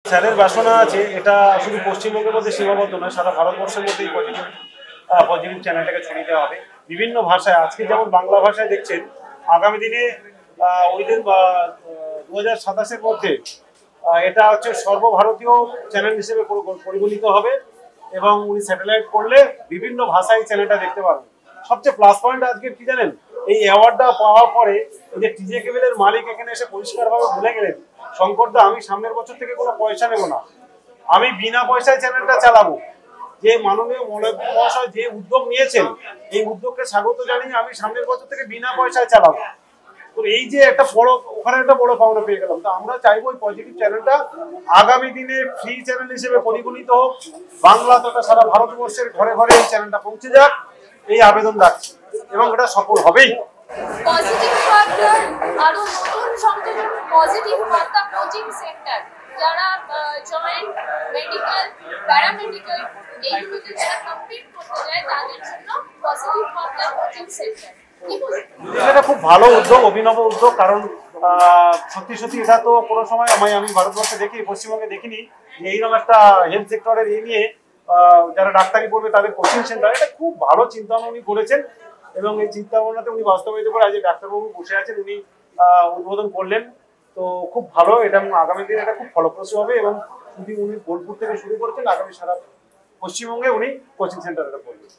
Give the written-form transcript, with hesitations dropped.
স্যারের বাসনা আছে, এটা শুধু পশ্চিমবঙ্গের মধ্যে সীমাবদ্ধ নয়, সারা ভারতবর্ষের মধ্যেই পজিটিভ চ্যানেলটাকে ছড়িয়ে দেওয়া হবে বিভিন্ন ভাষায়। আজকে যেমন বাংলা ভাষায় দেখছেন, আগামী দিনে উইদিন 2027-এর মধ্যে এটা হচ্ছে সর্বভারতীয় চ্যানেল হিসেবে পরিগণিত হবে এবং উনি স্যাটেলাইট করলে বিভিন্ন ভাষায় চ্যানেলটা দেখতে পারবেন। সবচেয়ে প্লাস পয়েন্ট আজকে কি জানেন, এই অ্যাওয়ার্ডটা পাওয়ার পরে এই যে টিজে কেবলের মালিক এখানে এসে পরিষ্কারভাবে বলে গেলেন, শঙ্করদা আমি সামনের বছর থেকে কোনো পয়সা নেব না, আমি বিনা পয়সায় চ্যানেলটা চালাবো। যে মাননীয় মহাশয় যে উদ্যোগ নিয়েছেন, এই উদ্যোগকে স্বাগত জানিয়ে আমি সামনের বছর থেকে বিনা পয়সায় চালাবো। তো এই যে একটা বড়, ওখানে একটা বড় পাওনা পেয়ে গেলাম। তো আমরা চাইবো এই পজিটিভ চ্যানেলটা আগামী দিনে ফ্রি চ্যানেল হিসেবে পরিগণিত হোক, বাংলা তথা সারা ভারতবর্ষের ঘরে ঘরে এই চ্যানেলটা পৌঁছে যাক, এই আবেদন রাখছি এবং এটা সফল হবেই। পজিটিভ বার্তা আরো নতুন সংযোজন, পজিটিভ বার্তা কোচিং সেন্টার যারা জয়েন্ট মেডিকেল, প্যারামেডিকেল এইগুলোতে যারা কমপ্লিট করতে যায় তাদের জন্য পজিটিভ বার্তা কোচিং সেন্টার। এটা খুব ভালো উদ্যোগ, অভিনব উদ্যোগ। কারণ সত্যি সত্যি এটা তো কোনো সময় আমি ভারতবর্ষে দেখি, পশ্চিমবঙ্গে দেখিনি যে এইরকম একটা হেলথ সেক্টরের এই নিয়ে যারা ডাক্তারি পড়বে তাদের কোচিং সেন্টার। এটা খুব ভালো চিন্তা উনি করেছেন এবং এই চিন্তা ভাবনাতে উনি বাস্তবায়িত করে আজ ডাক্তারবাবু বসে আছেন, উনি উদ্বোধন করলেন। তো খুব ভালো এটা, আগামী দিনে এটা খুব ফলপ্রসূ হবে এবং উনি বোলপুর থেকে শুরু করেছেন, আগামী সারা পশ্চিমবঙ্গে উনি কোচিং সেন্টার এটা করবেন।